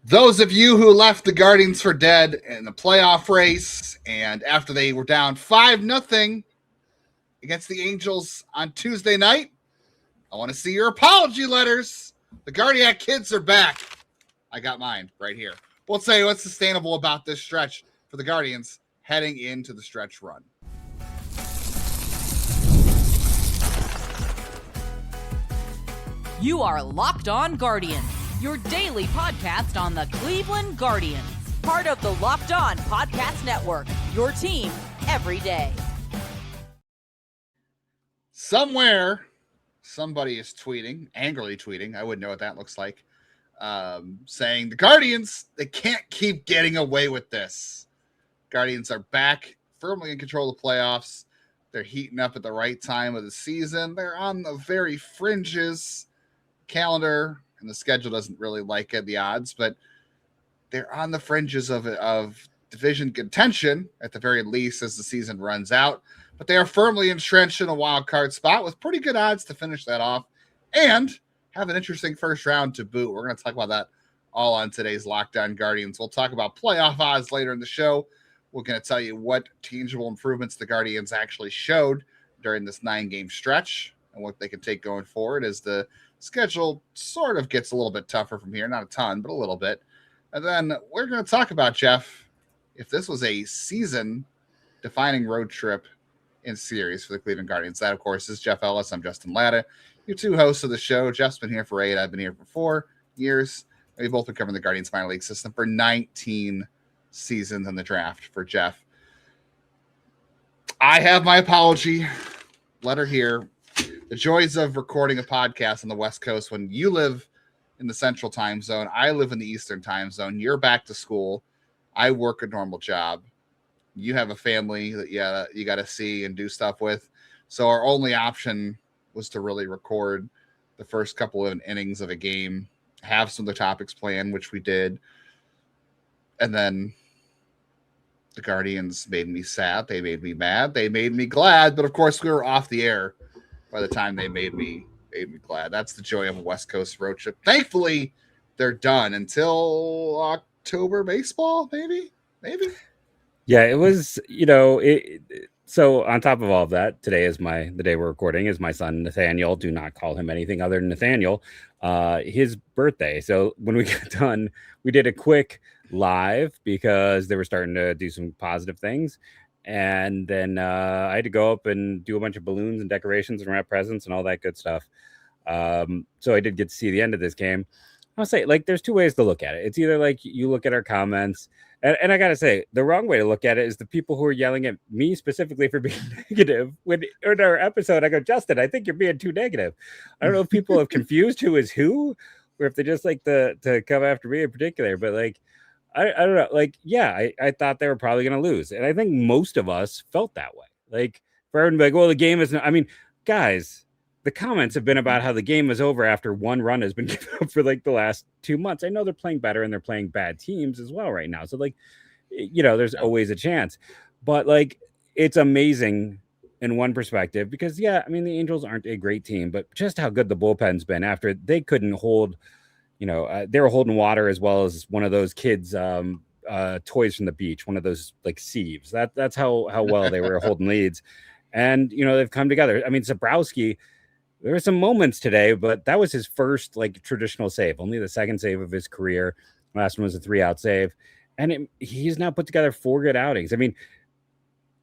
Those of you who left the Guardians for dead in the playoff race, and after they were down 5-0 against the Angels on Tuesday night, I want to see your apology letters. The Guardiac Kids are back. I got mine right here. We'll tell you what's sustainable about this stretch for the Guardians heading into the stretch run. You are Locked On Guardians, your daily podcast on the Cleveland Guardians. Part of the Locked On Podcast Network, your team every day. Somewhere, somebody is tweeting, angrily tweeting, I wouldn't know what that looks like, saying the Guardians, they can't keep getting away with this. Guardians are back, firmly in control of the playoffs. They're heating up at the right time of the season. They're on the very fringes. Calendar and the schedule doesn't really like it, the odds, but they're on the fringes of division contention at the very least as the season runs out. But they are firmly entrenched in a wild card spot with pretty good odds to finish that off and have an interesting first round to boot. We're going to talk about that all on today's Locked On Guardians. We'll talk about playoff odds later in the show. We're going to tell you what tangible improvements the Guardians actually showed during this 9-game stretch and what they can take going forward as the schedule sort of gets a little bit tougher from here. Not a ton, but a little bit. And then we're going to talk about, Jeff, if this was a season-defining road trip in series for the Cleveland Guardians. That, of course, is Jeff Ellis. I'm Justin Lada, your two hosts of the show. Jeff's been here for 8. I've been here for 4 years. We've both been covering the Guardians minor league system for 19 seasons in the draft for Jeff. I have my apology letter here. The joys of recording a podcast on the West Coast when you live in the Central time zone. I live in the Eastern time zone. You're back to school. I work a normal job. You have a family that you got to see and do stuff with. So our only option was to really record the first couple of innings of a game, have some of the topics planned, which we did. And then the Guardians made me sad. They made me mad. They made me glad. But of course, we were off the air by the time they made me glad. That's the joy of a West Coast road trip. Thankfully, they're done until October baseball, maybe. Yeah, it was, so on top of all of that, today is the day we're recording is my son, Nathaniel. Do not call him anything other than Nathaniel. His birthday. So when we got done, we did a quick live because they were starting to do some positive things. And then I had to go up and do a bunch of balloons and decorations and wrap presents and all that good stuff. So I did get to see the end of this game. I'll say, there's two ways to look at it. It's either you look at our comments, and I got to say, the wrong way to look at it is the people who are yelling at me specifically for being negative. When in our episode, I go, Justin, I think you're being too negative. I don't know if people have confused who is who, or if they just like to come after me in particular, but I don't know. I thought they were probably going to lose. And I think most of us felt that way. For everyone to be like, well, the game is not, guys, the comments have been about how the game is over after one run has been given up for the last 2 months. I know they're playing better and they're playing bad teams as well right now. So there's always a chance, but it's amazing in one perspective because the Angels aren't a great team, but just how good the bullpen's been after they couldn't hold, they were holding water as well as one of those kids, toys from the beach, one of those sieves. That's how well they were holding leads. And, they've come together. Sabrowski, there were some moments today, but that was his first traditional save, only the second save of his career. Last one was a 3-out save. And he's now put together 4 good outings.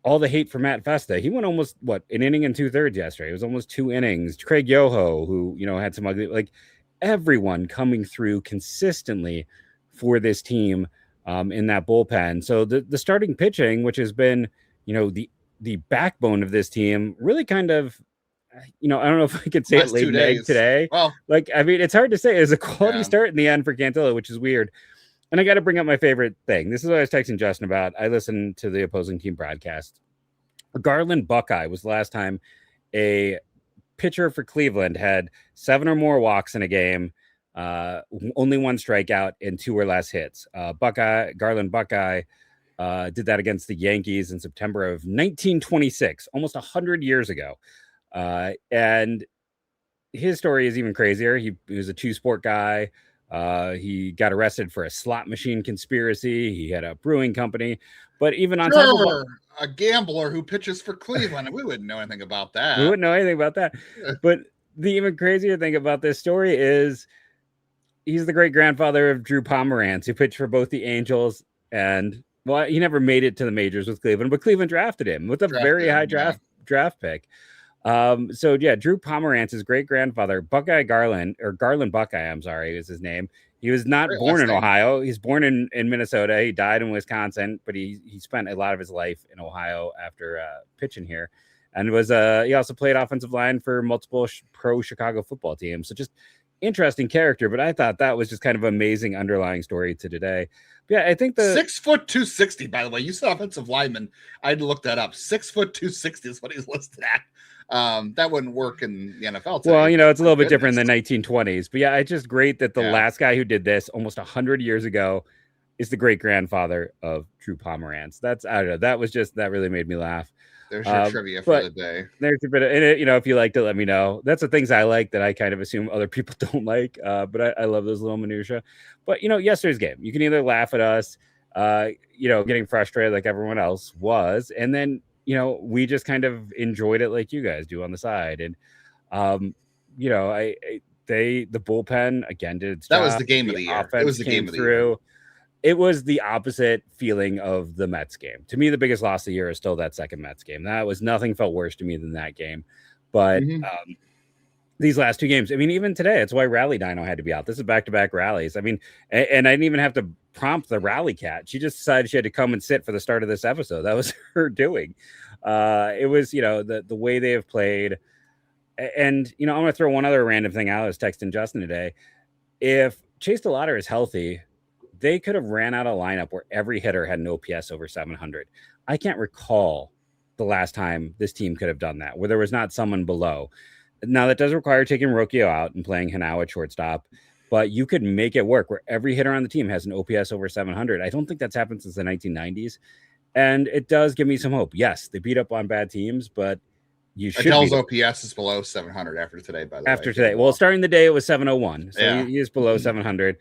All the hate for Matt Festa. He went almost, an inning and 2/3 yesterday. It was almost 2 innings. Craig Yoho, who, had some ugly, everyone coming through consistently for this team in that bullpen. So the starting pitching, which has been, the backbone of this team, really kind of, I don't know if I could say it late in today. Well, it's hard to say. It's a quality start in the end for Cantillo, which is weird. And I got to bring up my favorite thing. This is what I was texting Justin about. I listened to the opposing team broadcast. A Garland Buckeye was the last time a pitcher for Cleveland had 7 or more walks in a game, only 1 strikeout and 2 or less hits. Garland Buckeye did that against the Yankees in September of 1926, almost 100 years ago. And his story is even crazier. He was a 2-sport guy. He got arrested for a slot machine conspiracy. He had a brewing company. But even on top of a gambler who pitches for Cleveland, we wouldn't know anything about that. We wouldn't know anything about that. But the even crazier thing about this story is he's the great grandfather of Drew Pomerantz, who pitched for both the Angels and, well, he never made it to the majors with Cleveland, but Cleveland drafted him with a very high draft pick. So yeah, Drew Pomerantz's great grandfather, Buckeye Garland, or Garland Buckeye, I'm sorry, is his name. He was not born in Ohio. He's born in Minnesota. He died in Wisconsin, but he spent a lot of his life in Ohio after pitching here. And was he also played offensive line for multiple pro Chicago football teams. So just interesting character, but I thought that was just kind of amazing underlying story to today. But yeah, I think 6 foot 260, by the way. You said offensive lineman. I had to look that up. 6 foot 260 is what he's listed at. That wouldn't work in the NFL today. Well, it's a little bit different than 1920s. But yeah, it's just great that the last guy who did this almost 100 years ago is the great grandfather of Drew Pomerantz. I don't know. That really made me laugh. There's your trivia for the day. There's a bit of, and if you liked it, let me know. That's the things I like that I kind of assume other people don't like. But I love those little minutia. But yesterday's game, you can either laugh at us, getting frustrated like everyone else was, and then we just kind of enjoyed it like you guys do on the side. And the bullpen again did its job. That was the game of the year. It was the game of the year. It was the opposite feeling of the Mets game. To me, the biggest loss of the year is still that second Mets game. Nothing felt worse to me than that game. But these last two games, even today, it's why Rally Dino had to be out. This is back-to-back rallies. And I didn't even have to prompt the Rally Cat. She just decided she had to come and sit for the start of this episode. That was her doing. It was, the way they have played. And, I'm going to throw one other random thing out. I was texting Justin today. If Chase DeLauder is healthy, they could have ran out a lineup where every hitter had an OPS over 700. I can't recall the last time this team could have done that, where there was not someone below. Now, that does require taking Rocchio out and playing Hanau at shortstop, but you could make it work where every hitter on the team has an OPS over 700. I don't think that's happened since the 1990s, and it does give me some hope. Yes, they beat up on bad teams, but you should. Adele's OPS is below 700 after today, by the way. After today. Well, starting the day, it was 701, so he is below 700.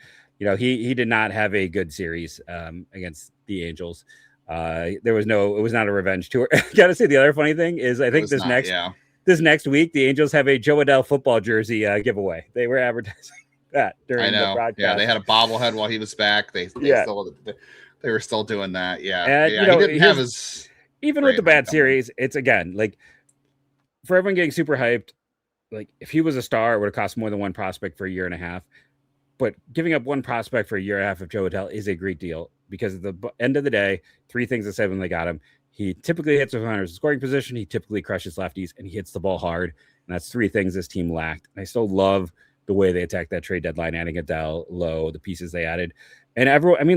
He did not have a good series against the Angels. It was not a revenge tour. Gotta say, the other funny thing is I think this next week, the Angels have a Joe Adele football jersey giveaway. They were advertising that during the broadcast. Yeah, they had a bobblehead while he was back. They were still doing that. Yeah. And, he didn't have his even with the bad series, it's again like for everyone getting super hyped, like if he was a star, it would have cost more than one prospect for a year and a half. But giving up one prospect for a year and a half of Joe Adele is a great deal because at the end of the day, three things that said when they got him. He typically hits with runners in scoring position. He typically crushes lefties, and he hits the ball hard. And that's three things this team lacked. And I still love the way they attacked that trade deadline, adding Adele, Lowe, the pieces they added. And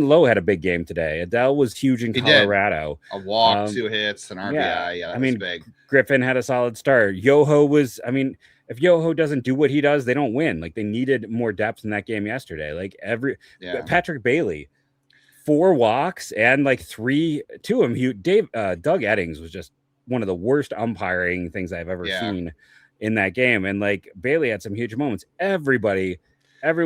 Lowe had a big game today. Adele was huge in Colorado. A walk, 2 hits, an RBI. Yeah, that was big. Griffin had a solid start. Yoho was, if Yoho doesn't do what he does, they don't win. Like they needed more depth in that game yesterday. Like Patrick Bailey, 4 walks and like 2 of them. Doug Eddings was just one of the worst umpiring things I've ever seen in that game. And like Bailey had some huge moments. Every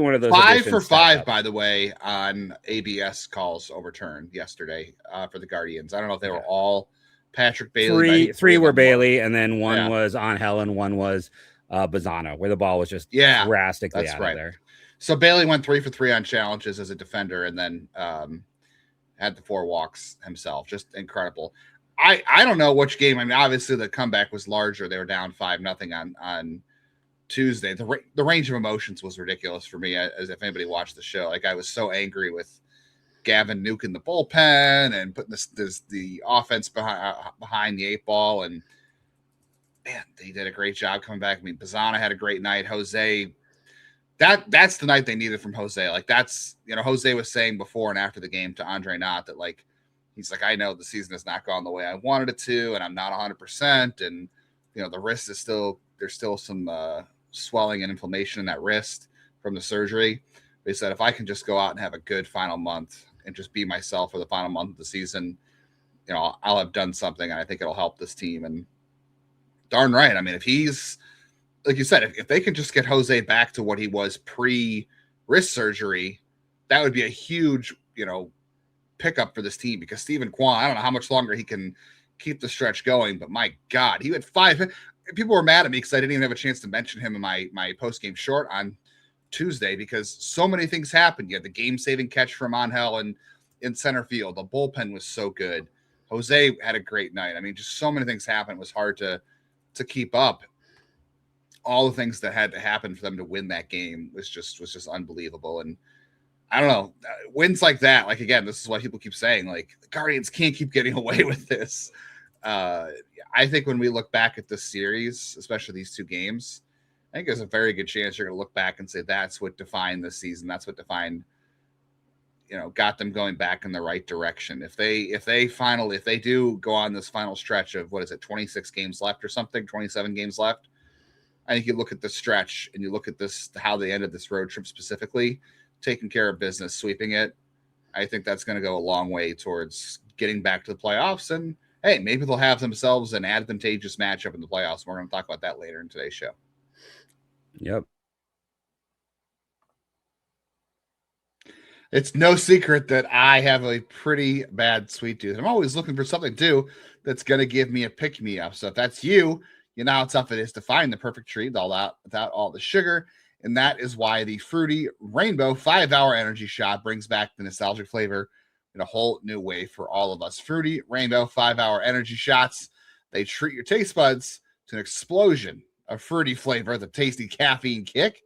one of those 5 for 5, by the way, on ABS calls overturned yesterday for the Guardians. I don't know if they were all Patrick Bailey. Three were Bailey, and then one was on Helen, one was Bazzana, where the ball was just drastically out of there. So Bailey went 3 for 3 on challenges as a defender, and then had the 4 walks himself. Just incredible. I don't know which game. Obviously the comeback was larger. They were down 5-0 on Tuesday. The range of emotions was ridiculous for me. As if anybody watched the show, like I was so angry with Gavin nuking the bullpen and putting the offense behind the 8 ball. And man, they did a great job coming back. Bazzana had a great night. Jose, that's the night they needed from Jose. Like that's, Jose was saying before and after the game to Andre Knott that like, he's like, I know the season has not gone the way I wanted it to, and I'm not 100%. And, the wrist is there's still some swelling and inflammation in that wrist from the surgery. They said, if I can just go out and have a good final month and just be myself for the final month of the season, I'll have done something, and I think it'll help this team. And darn right. If he's, like you said, if they can just get Jose back to what he was pre wrist surgery, that would be a huge, pickup for this team because Stephen Kwan, I don't know how much longer he can keep the stretch going, but my God, he had 5. People were mad at me because I didn't even have a chance to mention him in my post-game short on Tuesday because so many things happened. You had the game-saving catch from Angel and in center field. The bullpen was so good. Jose had a great night. I mean, just so many things happened. It was hard to keep up. All the things that had to happen for them to win that game was just unbelievable. And I don't know, wins like that. Like, again, this is what people keep saying. Like, the Guardians can't keep getting away with this. I think when we look back at this series, especially these 2 games, I think there's a very good chance you're going to look back and say that's what defined this season. That's what defined, got them going back in the right direction. If they do go on this final stretch of 26 games left or something, 27 games left. I think you look at the stretch and you look at this, how they ended this road trip specifically, taking care of business, sweeping it. I think that's going to go a long way towards getting back to the playoffs. And hey, maybe they'll have themselves an advantageous matchup in the playoffs. We're going to talk about that later in today's show. Yep. It's no secret that I have a pretty bad sweet tooth. I'm always looking for something too that's going to give me a pick-me-up. So if that's you, you know how tough it is to find the perfect treat without all the sugar. And that is why the Fruity Rainbow 5-Hour Energy Shot brings back the nostalgic flavor in a whole new way for all of us. Fruity Rainbow 5-Hour Energy Shots. They treat your taste buds to an explosion of fruity flavor, the tasty caffeine kick.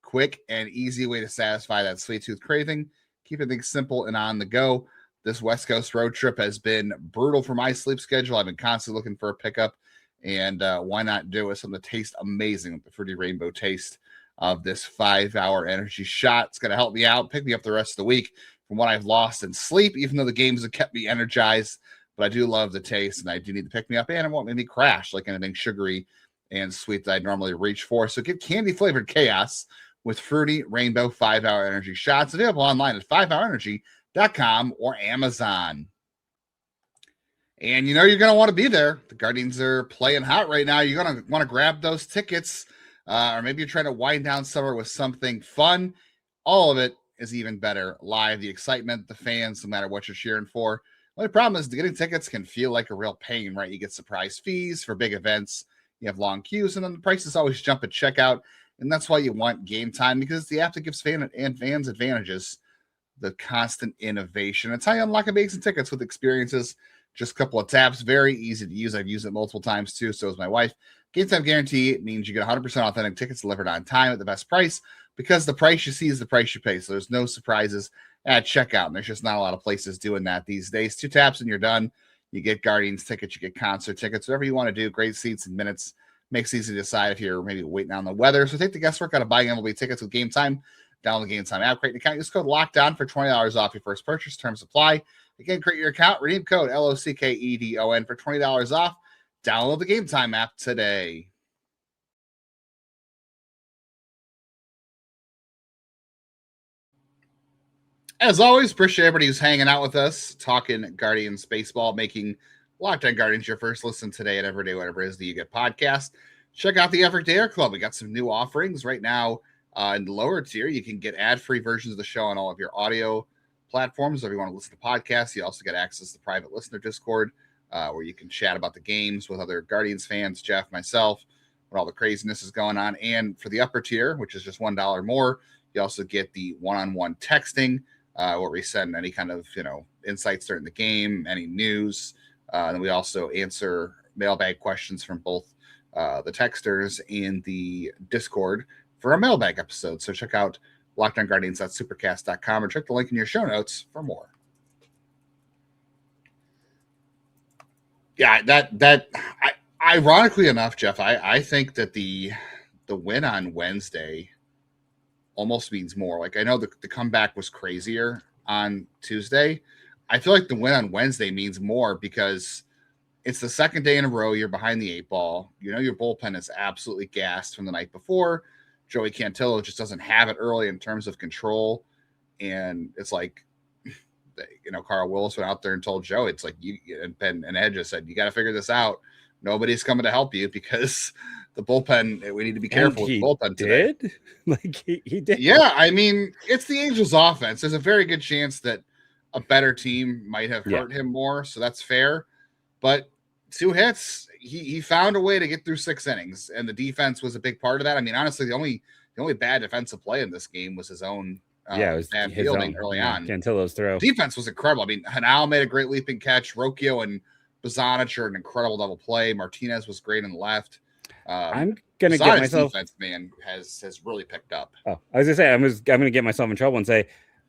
Quick and easy way to satisfy that sweet tooth craving. Keeping things simple and on the go. This West Coast road trip has been brutal for my sleep schedule. I've been constantly looking for a pickup. And why not do it? Something that tastes amazing with the Fruity Rainbow taste of this 5-hour energy shot. It's going to help me out, pick me up the rest of the week from what I've lost in sleep, even though the games have kept me energized. But I do love the taste, and I do need to pick me up, and it won't make me crash like anything sugary and sweet that I'd normally reach for. So get candy-flavored chaos with Fruity Rainbow 5-Hour Energy Shots, available online at 5hourenergy.com or Amazon. And you're going to want to be there. The Guardians are playing hot right now. You're going to want to grab those tickets, or maybe you're trying to wind down summer with something fun. All of it is even better live. The excitement, the fans, no matter what you're cheering for. The only problem is getting tickets can feel like a real pain, right? You get surprise fees for big events. You have long queues, and then the prices always jump at checkout. And that's why you want Game Time, because it's the app that gives fans advantages, the constant innovation. It's how you unlock amazing tickets with experiences. Just a couple of taps, very easy to use. I've used it multiple times too. So is my wife. Game Time Guarantee means you get 100% authentic tickets delivered on time at the best price, because the price you see is the price you pay. So there's no surprises at checkout. And there's just not a lot of places doing that these days. 2 taps and you're done. You get Guardians tickets, you get concert tickets, whatever you want to do. Great seats and minutes. Makes it easy to decide if you're maybe waiting on the weather. So take the guesswork out of buying MLB tickets with Game Time. Download the Game Time app, create an account. Use code LOCKDOwn for $20 off your first purchase. Terms apply. Again, create your account. Redeem code LOCKEDON for $20 off. Download the Game Time app today. As always, appreciate everybody who's hanging out with us, talking Guardians baseball, making Locked On Guardians your first listen today at every day, whatever it is that you get podcast. Check out the Everydayer Club. We got some new offerings right now in the lower tier. You can get ad-free versions of the show on all of your audio platforms. If you want to listen to podcasts, you also get access to the private listener Discord where you can chat about the games with other Guardians fans, Jeff, myself, when all the craziness is going on. And for the upper tier, which is just $1 more, you also get the one-on-one texting where we send any kind of insights during the game, any news. And we also answer mailbag questions from both the texters and the Discord for a mailbag episode. So check out LockedOnGuardians.supercast.com or check the link in your show notes for more. Yeah, ironically enough, Jeff, I think that the win on Wednesday almost means more. Like, I know the comeback was crazier on Tuesday. I feel like the win on Wednesday means more because it's the second day in a row you're behind the 8 ball. Your bullpen is absolutely gassed from the night before. Joey Cantillo just doesn't have it early in terms of control. And it's like, Carl Willis went out there and told Joe, it's like, and Ed just said, you got to figure this out. nobody's coming to help you because the bullpen, we need to be careful with the bullpen today. Like he did. Yeah, I mean, it's the Angels offense. There's a very good chance that a better team might have hurt him more, so that's fair. But 2 hits, he found a way to get through 6 innings, and the defense was a big part of that. I mean, honestly, the only bad defensive play in this game was his own it was bad fielding early on. Cantillo's throw. Defense was incredible. I mean, Hanal made a great leaping catch. Rocchio and Bazzana showed an incredible double play. Martinez was great in the left. I'm gonna get myself. Defense, man, has really picked up. Oh, I was gonna say I'm gonna get myself in trouble and say,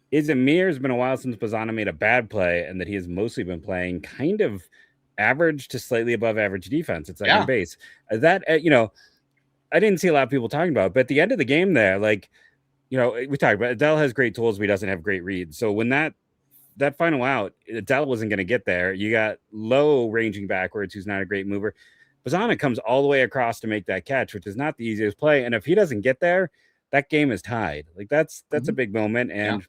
is it me or it's been a while since Bazzana made a bad play, and that he has mostly been playing kind of average to slightly above average defense at second base? That I didn't see a lot of people talking about it, but at the end of the game there, like, we talked about Adele has great tools, but he doesn't have great reads. So when that final out, Adele wasn't going to get there. You got Lowe ranging backwards, who's not a great mover. Bazzana comes all the way across to make that catch, which is not the easiest play. And if he doesn't get there, that game is tied. Like that's a big moment. And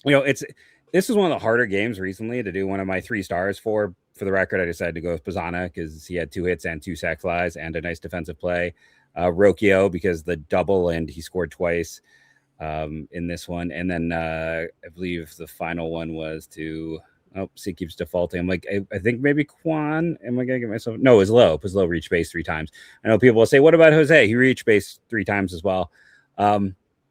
this is one of the harder games recently to do one of my 3 stars for. For the record, I decided to go with Bazzana because he had 2 hits and 2 sac flies and a nice defensive play. Rocchio because the double and he scored twice in this one. And then I believe the final one was to he keeps defaulting. I'm like, I think maybe Kwan. Am I gonna get myself? No, it was Lowe. Because Lowe reached base 3 times. I know people will say, what about Jose? He reached base 3 times as well.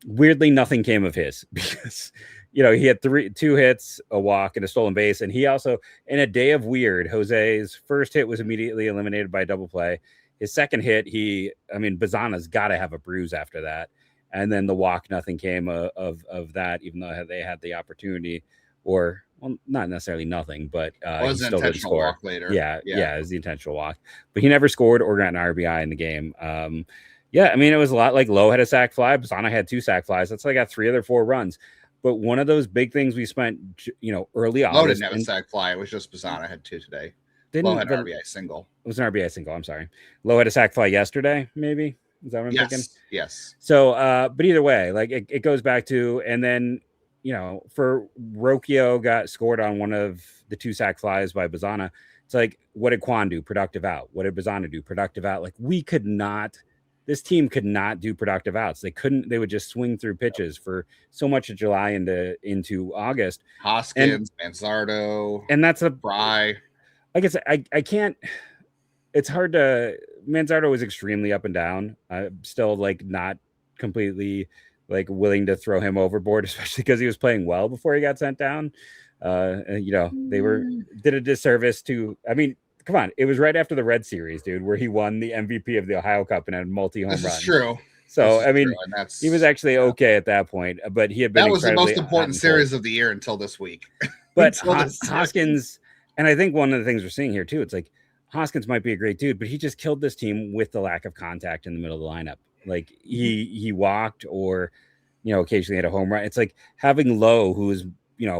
Weirdly, nothing came of his because he had 2 hits, a walk, and a stolen base. And he also, in a day of weird, Jose's first hit was immediately eliminated by a double play. His second hit, Bazzana's got to have a bruise after that. And then the walk, nothing came of that, even though they had the opportunity, or not necessarily nothing, but he still did score walk later. Yeah, it was the intentional walk, but he never scored or got an RBI in the game. It was a lot like Lowe had a sac fly, Bazzana had 2 sac flies. That's like I got 3 of their 4 runs. But one of those big things we spent, early on. Lowe didn't have a sac fly. It was just Bazzana had 2 today. Lowe had an RBI single. It was an RBI single. I'm sorry. Lowe had a sac fly yesterday, maybe. Is that what I'm thinking? Yes. So, but either way, like it goes back to, and then, for Rocchio got scored on one of the 2 sac flies by Bazzana. It's like, what did Kwan do? Productive out. What did Bazzana do? Productive out. Like this team could not do productive outs. They would just swing through pitches for so much of July into August. Hoskins, Manzardo, and that's Fry. Like I said, I can't, it's hard to, Manzardo was extremely up and down. I'm still not completely willing to throw him overboard, especially because he was playing well before he got sent down. They did a disservice to, come on. It was right after the Red Series, dude, where he won the MVP of the Ohio Cup and had multi-home runs. This is true. So, he was actually okay at that point, but he had been. That was the most important series of the year until this week. But Hoskins, and I think one of the things we're seeing here too, it's like Hoskins might be a great dude, but he just killed this team with the lack of contact in the middle of the lineup. Like he walked or, occasionally had a home run. It's like having Lowe, who's,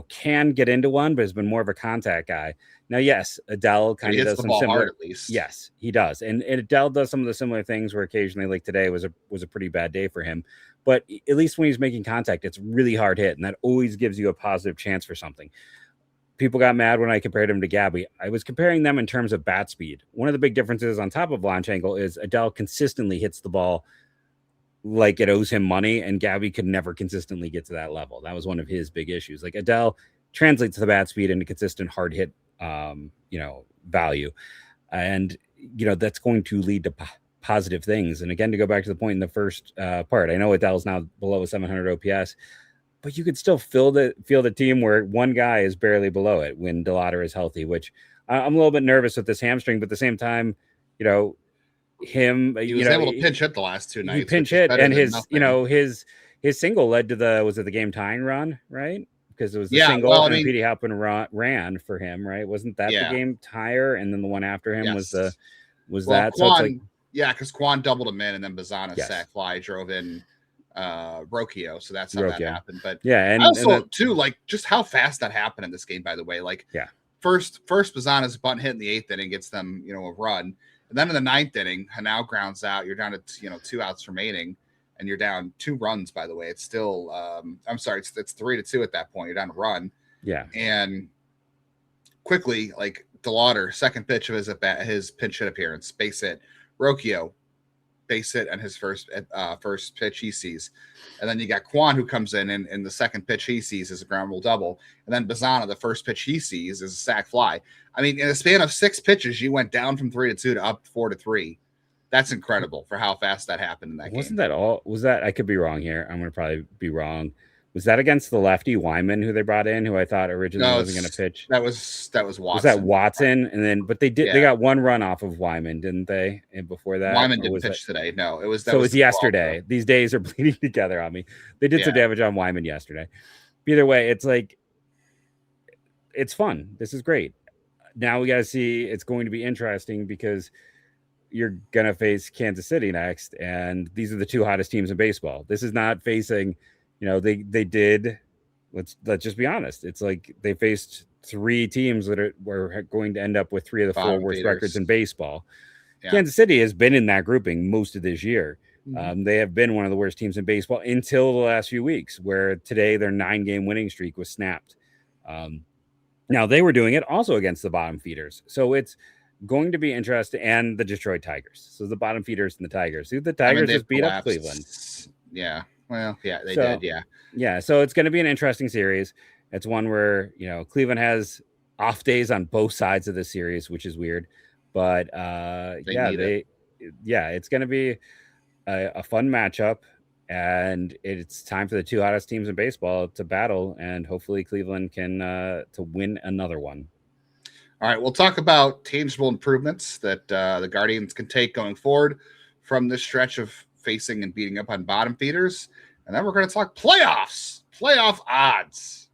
can get into one, but has been more of a contact guy. Now, yes, Adele kind of does some similar. Hard, at least. Yes, he does, and Adele does some of the similar things where occasionally, like today, was a pretty bad day for him. But at least when he's making contact, it's really hard hit, and that always gives you a positive chance for something. People got mad when I compared him to Gabby. I was comparing them in terms of bat speed. One of the big differences on top of launch angle is Adele consistently hits the ball like it owes him money, and Gabby could never consistently get to that level. That was one of his big issues. Like Adele translates the bat speed into consistent hard hit, value. And, that's going to lead to positive things. And again, to go back to the point in the first part, I know Adele's now below a 700 OPS, but you could still feel the team where one guy is barely below it when DeLauder is healthy, which I'm a little bit nervous with this hamstring, but at the same time, he was able to pinch hit the last 2 nights. He pinch hit, and his single led to the game tying run, right? Because it was the single, and Petey Halpin ran for him, right? Wasn't that the game tire? And then the one after him was that. Kwan, so it's because Kwan doubled him in, and then Bazzana sac fly drove in Rocchio, so that's how that happened. But and also too, just how fast that happened in this game, by the way. First Bazzana's bunt hit in the 8th inning gets them, a run. And then in the 9th inning, Hanau grounds out. You're down to 2 outs remaining, and you're down 2 runs. By the way, it's still I'm sorry, it's 3-2 at that point. You're down a run. Yeah, and quickly DeLauder, second pitch of his pinch hit appearance, base hit. Rocchio, base hit and his first pitch he sees. And then you got Kwan, who comes in and the second pitch he sees is a ground rule double. And then Bazzana, the first pitch he sees is a sac fly. I mean, in a span of 6 pitches, you went down from 3-2 to up 4-3. That's incredible for how fast that happened in that game. Wasn't that all? Was that, I could be wrong here. I'm going to probably be wrong. Was that against the lefty Wyman who they brought in, who I thought originally wasn't going to pitch? That was Watson. Was that Watson? And then, but they got one run off of Wyman, didn't they? And before that, Wyman didn't pitch today. No, it was. So it was yesterday. These days are bleeding together on me. They did some damage on Wyman yesterday. Either way, it's like, it's fun. This is great. Now we got to see. It's going to be interesting because you're going to face Kansas City next, and these are the 2 hottest teams in baseball. This is not facing. They did. Let's just be honest. It's like they faced 3 teams that were going to end up with 3 of the 4 worst records in baseball. Yeah. Kansas City has been in that grouping most of this year. Mm-hmm. They have been one of the worst teams in baseball until the last few weeks, where today their 9-game winning streak was snapped. Now they were doing it also against the bottom feeders, so it's going to be interesting. And the Detroit Tigers, so the bottom feeders and the Tigers. The Tigers just beat up Cleveland. Yeah. Well, yeah, they did. Yeah. Yeah. So it's going to be an interesting series. It's one where, Cleveland has off days on both sides of the series, which is weird, but it's going to be a fun matchup, and it's time for the 2 hottest teams in baseball to battle, and hopefully Cleveland can to win another one. All right. We'll talk about tangible improvements that the Guardians can take going forward from this stretch of facing and beating up on bottom feeders. And then we're going to talk playoff odds.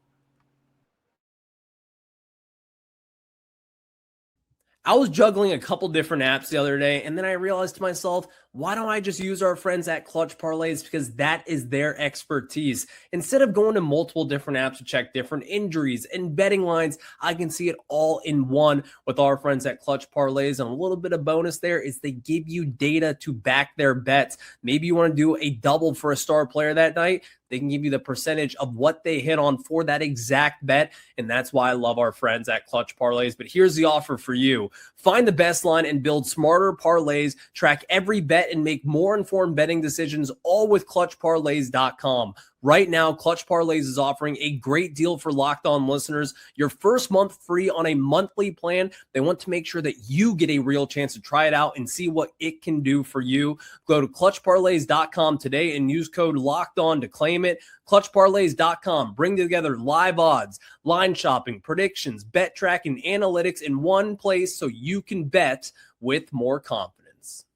I was juggling a couple different apps the other day, and then I realized to myself, why don't I just use our friends at Clutch Parlays, because that is their expertise. Instead of going to multiple different apps to check different injuries and betting lines, I can see it all in one with our friends at Clutch Parlays. And a little bit of bonus there is they give you data to back their bets. Maybe you want to do a double for a star player that night. They can give you the percentage of what they hit on for that exact bet. And that's why I love our friends at Clutch Parlays. But here's the offer for you. Find the best line and build smarter parlays. Track every bet and make more informed betting decisions, all with ClutchParlays.com. Right now, Clutch Parlays is offering a great deal for Locked On listeners. Your first month free on a monthly plan. They want to make sure that you get a real chance to try it out and see what it can do for you. Go to ClutchParlays.com today and use code Locked On to claim it. ClutchParlays.com. Bring together live odds, line shopping, predictions, bet tracking, analytics in one place so you can bet with more confidence.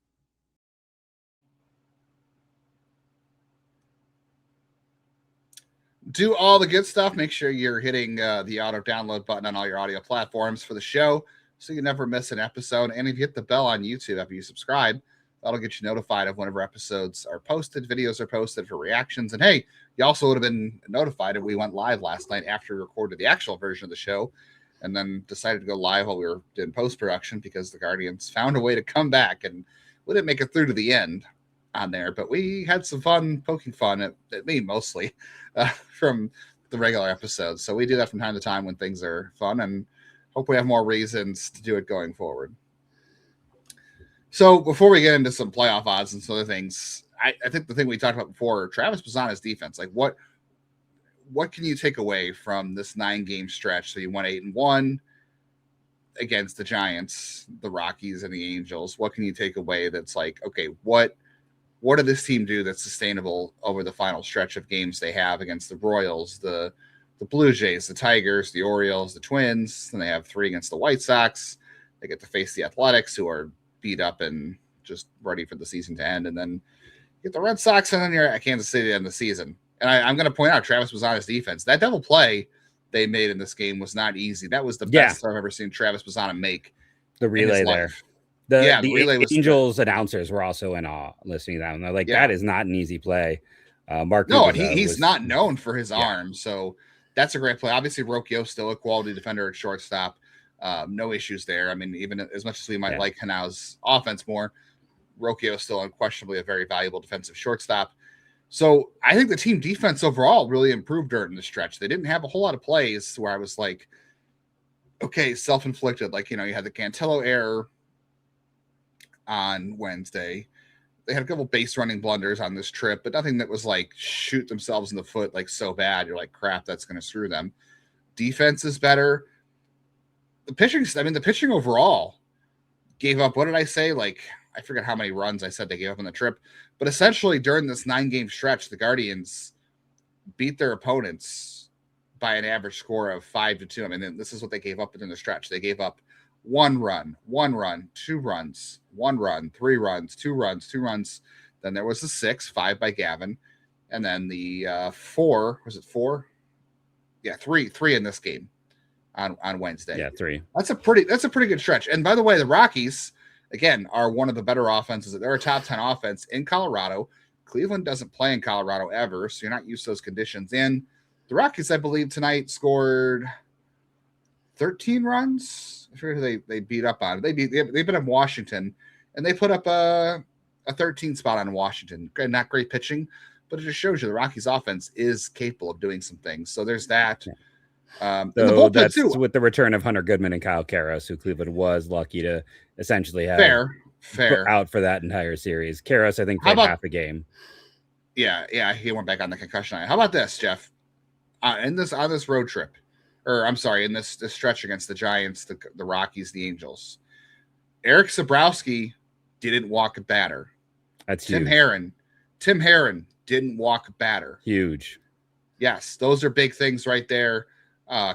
Do all the good stuff. Make sure you're hitting the auto download button on all your audio platforms for the show so you never miss an episode. And if you hit the bell on YouTube after you subscribe, that'll get you notified of whenever episodes are posted, videos are posted for reactions. And hey, you also would have been notified if we went live last night after we recorded the actual version of the show and then decided to go live while we were doing post-production because the Guardians found a way to come back, and we didn't make it through to the end on there, but we had some fun poking fun at me mostly from the regular episodes. So we do that from time to time when things are fun, and hope we have more reasons to do it going forward. So before we get into some playoff odds and some other things, I think the thing we talked about before, Travis Bazzana's defense, like what can you take away from this 9-game stretch? So you won 8-1 against the Giants, the Rockies, and the Angels. What can you take away that's like, okay, what did this team do that's sustainable over the final stretch of games they have against the Royals, the Blue Jays, the Tigers, the Orioles, the Twins? Then they have 3 against the White Sox. They get to face the Athletics, who are beat up and just ready for the season to end. And then you get the Red Sox, and then you're at Kansas City to end the season. And I'm going to point out Travis Bazzana's defense. That double play they made in this game was not easy. That was the best I've ever seen Travis Bazzana make. The relay there. The relay Angels announcers were also in awe listening to that. And they're like, that is not an easy play. Mark. No, he's not known for his arm. So that's a great play. Obviously, Rocchio's still a quality defender at shortstop. No issues there. I mean, even as much as we might like Hanau's offense more, Rocchio is still unquestionably a very valuable defensive shortstop. So I think the team defense overall really improved during the stretch. They didn't have a whole lot of plays where I was like, okay, self-inflicted. Like, you had the Cantillo error on Wednesday. They had a couple base running blunders on this trip, but nothing that was like shoot themselves in the foot like so bad. You're like, crap, that's going to screw them. Defense is better. The pitching overall gave up. What did I say? Like, I forget how many runs I said they gave up on the trip, but essentially during this 9-game stretch, the Guardians beat their opponents by an average score of 5-2. I mean, this is what they gave up in the stretch. They gave up 1 run, 2 runs, 1 run, 3 runs, 2 runs, 2 runs. Then there was the 6, 5 by Gavin. And then the 4, was it 4? Yeah, 3 in this game on Wednesday. Yeah, 3. That's a pretty good stretch. And by the way, the Rockies, again, are one of the better offenses. They're a top 10 offense in Colorado. Cleveland doesn't play in Colorado ever, so you're not used to those conditions. And the Rockies, I believe, tonight scored 13 runs. I forget who they beat up on. They've been in Washington, and they put up a 13 spot on Washington. Not great pitching, but it just shows you the Rockies' offense is capable of doing some things. So there's that. So the bullpen too, with the return of Hunter Goodman and Kyle Karras, who Cleveland was lucky to essentially have fair out for that entire series. Karras, I think, played half a game. Yeah, he went back on the concussion line. How about this, Jeff? On this road trip, or I'm sorry, in this stretch against the Giants, the Rockies, the Angels, Eric Sabrowski didn't walk a batter. That's Tim huge. Tim Herron didn't walk a batter. Huge. Yes, those are big things right there.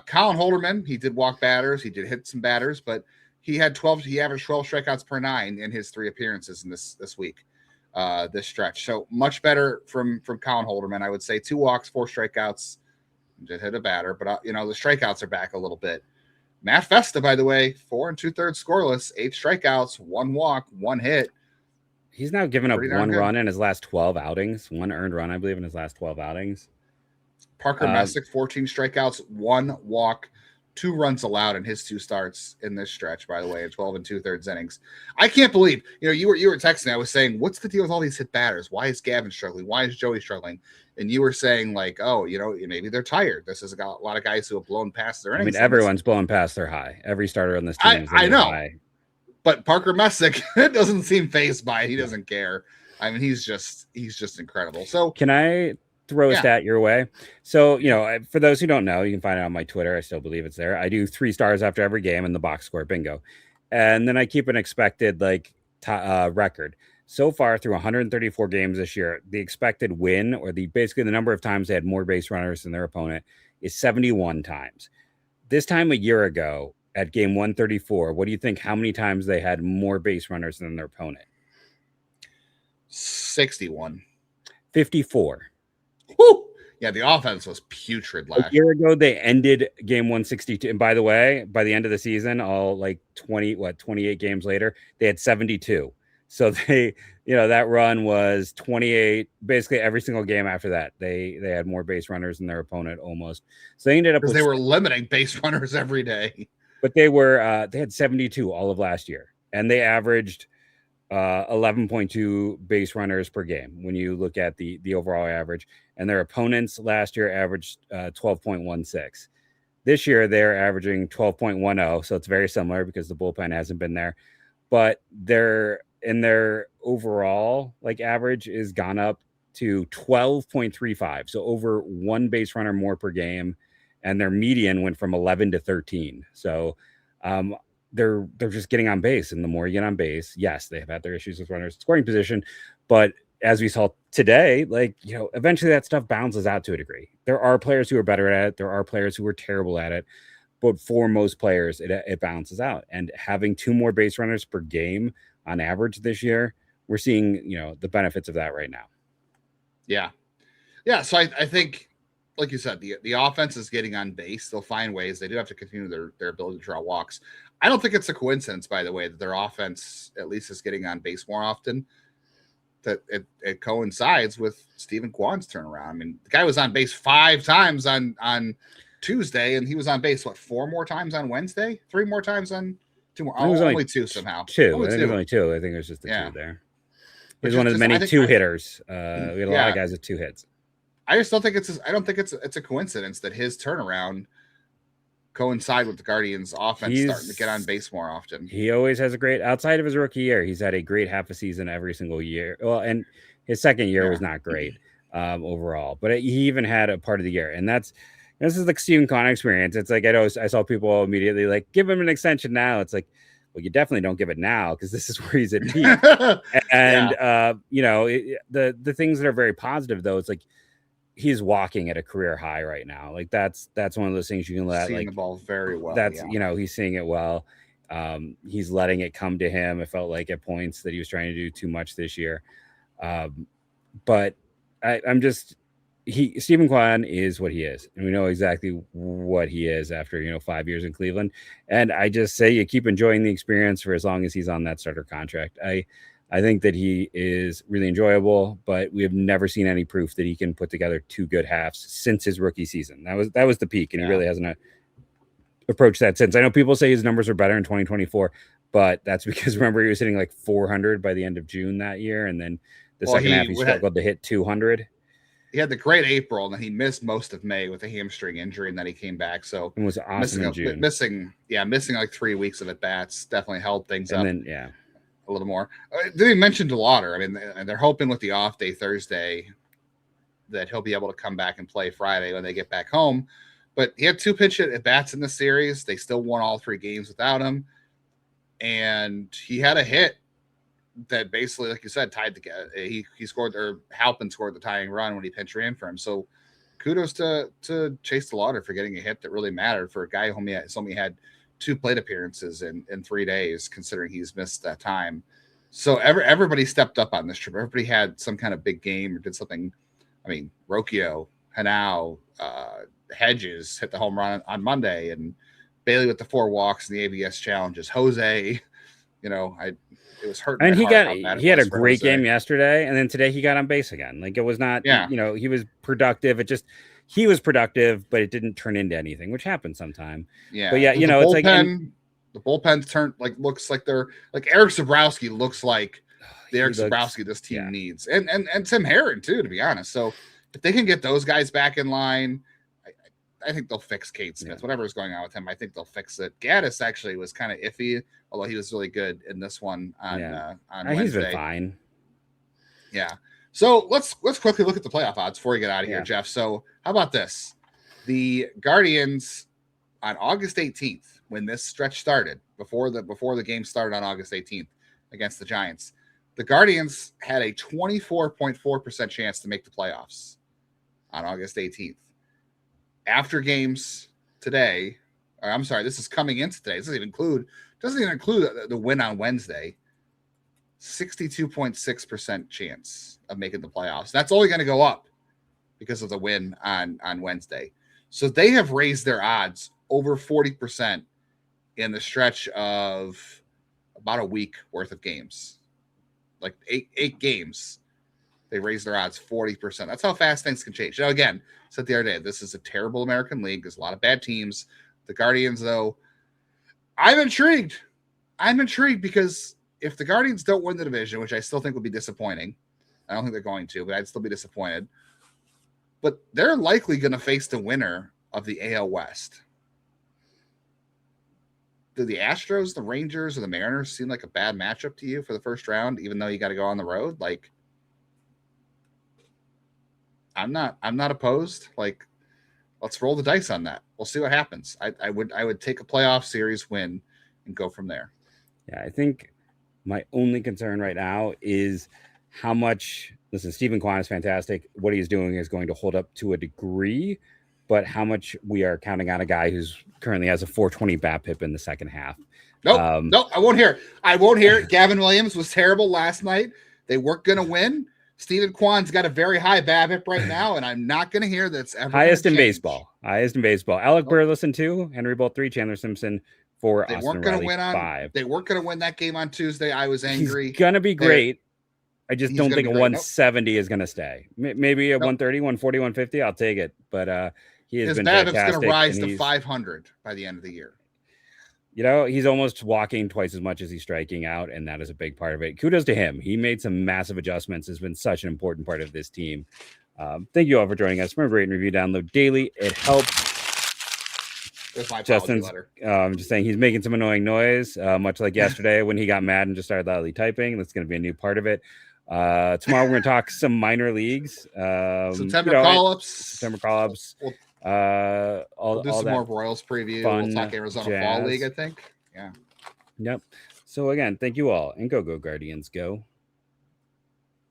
Colin Holderman, he did walk batters. He did hit some batters, but he averaged 12 strikeouts per 9 in his 3 appearances in this week, this stretch. So much better from Colin Holderman. I would say 2 walks, 4 strikeouts. Did hit a batter, but the strikeouts are back a little bit. Matt Festa, by the way, 4 2/3 scoreless, 8 strikeouts, 1 walk, 1 hit. He's now given up 1 run in his last 12 outings, 1 earned run, I believe, in his last 12 outings. Parker Messick, 14 strikeouts, 1 walk, 2 runs allowed in his 2 starts in this stretch, by the way, in 12 2/3 innings. I can't believe, you were texting. I was saying, what's the deal with all these hit batters? Why is Gavin struggling? Why is Joey struggling? And you were saying, like, oh, maybe they're tired. This has got a lot of guys who have blown past their innings. I mean, everyone's blown past their high. Every starter on this team is I know. high. But Parker Messick doesn't seem fazed by it. He doesn't care. I mean, he's just incredible. So can I throw a stat your way? So, for those who don't know, you can find it on my Twitter. I still believe it's there. I do 3 stars after every game in the box score bingo. And then I keep an expected record. So far through 134 games this year, the expected win, or basically the number of times they had more base runners than their opponent, is 71 times. This time a year ago at game 134, what do you think, how many times they had more base runners than their opponent? 61. 54. Woo! Yeah, the offense was putrid last year ago. They ended game 162. And by the way, by the end of the season, all like 28 games later, they had 72. So they, that run was 28. Basically, every single game after that, they had more base runners than their opponent almost. So they ended up because they were limiting base runners every day. But they had 72 all of last year, and they averaged 11.2 base runners per game when you look at the overall average. And their opponents last year averaged 12.16. This year they're averaging 12.10, so it's very similar because the bullpen hasn't been there. But their overall average is gone up to 12.35, so over 1 base runner more per game, and their median went from 11 to 13. So they're just getting on base, and the more you get on base, yes, they have had their issues with runners in scoring position, but as we saw today, eventually that stuff balances out to a degree. There are players who are better at it. There are players who are terrible at it. But for most players, it balances out. And having 2 more base runners per game on average this year, we're seeing, the benefits of that right now. Yeah. Yeah. So I think, like you said, the offense is getting on base. They'll find ways. They do have to continue their ability to draw walks. I don't think it's a coincidence, by the way, that their offense at least is getting on base more often. That it coincides with Stephen Kwan's turnaround. I mean, the guy was on base 5 times on Tuesday, and he was on base 4 more times on Wednesday, 3 more times on 2 more. Only 2 somehow. 2. I think it was only 2. I think it was just the 2 there. He's one of the many 2 hitters. We had a lot of guys with 2 hits. I just don't think it's. I don't think it's a coincidence that his turnaround coincide with the Guardians' offense starting to get on base more often. He always has a great, outside of his rookie year, he's had a great half a season every single year. Well, and his second year was not great overall, but he even had a part of the year. And this is the Stephen Kwan experience. It's like I saw people immediately like, give him an extension now. It's like, well, you definitely don't give it now because this is where he's at peak. And the things that are very positive though, it's like he's walking at a career high right now. Like that's one of those things you can let seeing like the ball very well. That's he's seeing it well. He's letting it come to him. It felt like at points that he was trying to do too much this year. But Stephen Kwan is what he is, and we know exactly what he is after 5 years in Cleveland. And I just say you keep enjoying the experience for as long as he's on that starter contract. I think that he is really enjoyable, but we have never seen any proof that he can put together two good halves since his rookie season. That was the peak, and he really hasn't approached that since. I know people say his numbers are better in 2024, but that's because remember he was hitting like 400 by the end of June that year, and then the second half he struggled to hit 200. He had the great April, and then he missed most of May with a hamstring injury, and then he came back. So it was awesome in June. Missing like 3 weeks of at bats definitely held things up. And then a little more. Did he mention DeLauder? I mean, they're hoping with the off day Thursday that he'll be able to come back and play Friday when they get back home. But he had 2 pitch at bats in the series. They still won all 3 games without him, and he had a hit that basically, like you said, tied together. He scored, or Halpin scored the tying run when he pinch ran for him. So kudos to Chase DeLauder for getting a hit that really mattered for a guy who only had 2 plate appearances in 3 days, considering he's missed that time. So everybody stepped up on this trip. Everybody had some kind of big game or did something. I mean, Rocchio, Hanau, Hedges hit the home run on Monday, and Bailey with the 4 walks in the ABS challenges. Jose, it was hurting. And he had a great game yesterday, and then today he got on base again. Like it was not, he was productive. He was productive, but it didn't turn into anything, which happens sometime. Yeah. But it's like the bullpen's looks like they're like Eric Sabrowski looks like the Eric Sabrowski this team needs. And Tim Herron too, to be honest. So if they can get those guys back in line, I think they'll fix Cade Smith. Whatever is going on with him, I think they'll fix it. Gaddis actually was kind of iffy, although he was really good in this one on Wednesday. He's been fine. Yeah. So let's quickly look at the playoff odds before we get out of here, Jeff. So how about this? The Guardians on August 18th, when this stretch started, before the game started on August 18th against the Giants, the Guardians had a 24.4% chance to make the playoffs on August 18th. After games today, this is coming into today. This doesn't even include the win on Wednesday. 62.6% chance of making the playoffs. That's only going to go up because of the win on Wednesday. So they have raised their odds over 40% in the stretch of about a week worth of games. Like eight games. They raised their odds 40%. That's how fast things can change. Now, again, said the other day, this is a terrible American League. There's a lot of bad teams. The Guardians, though, I'm intrigued. Because if the Guardians don't win the division, which I still think would be disappointing, I don't think they're going to, but I'd still be disappointed. But they're likely going to face the winner of the AL West. Do the Astros, the Rangers, or the Mariners seem like a bad matchup to you for the first round, even though you got to go on the road? Like, I'm not opposed. Like, let's roll the dice on that. We'll see what happens. I would take a playoff series win and go from there. Yeah, I think my only concern right now is how much. Listen, Stephen Kwan is fantastic. What he's doing is going to hold up to a degree, but how much we are counting on a guy who's currently has a 420 BABIP in the second half. Nope, I won't hear it. Gavin Williams was terrible last night. They weren't going to win. Stephen Kwan's got a very high BABIP right now, and I'm not going to hear that's ever highest in baseball. Alec Burleson 2, Henry Bolt 3, Chandler Simpson 4. They weren't going to win 5. They weren't going to win that game on Tuesday. I was angry. He's going to be great. I just don't think a 170 is going to stay. Maybe a 130, 140, 150. I'll take it. But he has been fantastic. His BABIP's going to rise to 500 by the end of the year. He's almost walking twice as much as he's striking out, and that is a big part of it. Kudos to him. He made some massive adjustments. Has been such an important part of this team. Thank you all for joining us. Remember, rate and review, download daily. It helps. There's my apology Justin's letter. just saying he's making some annoying noise, much like yesterday when he got mad and just started loudly typing. That's going to be a new part of it. Tomorrow we're going to talk some minor leagues. September call-ups. September call-ups. We'll All do some that more Royals preview. We'll talk Arizona Fall jazz. League, I think. Yeah. Yep. So again, thank you all, and go Guardians, go.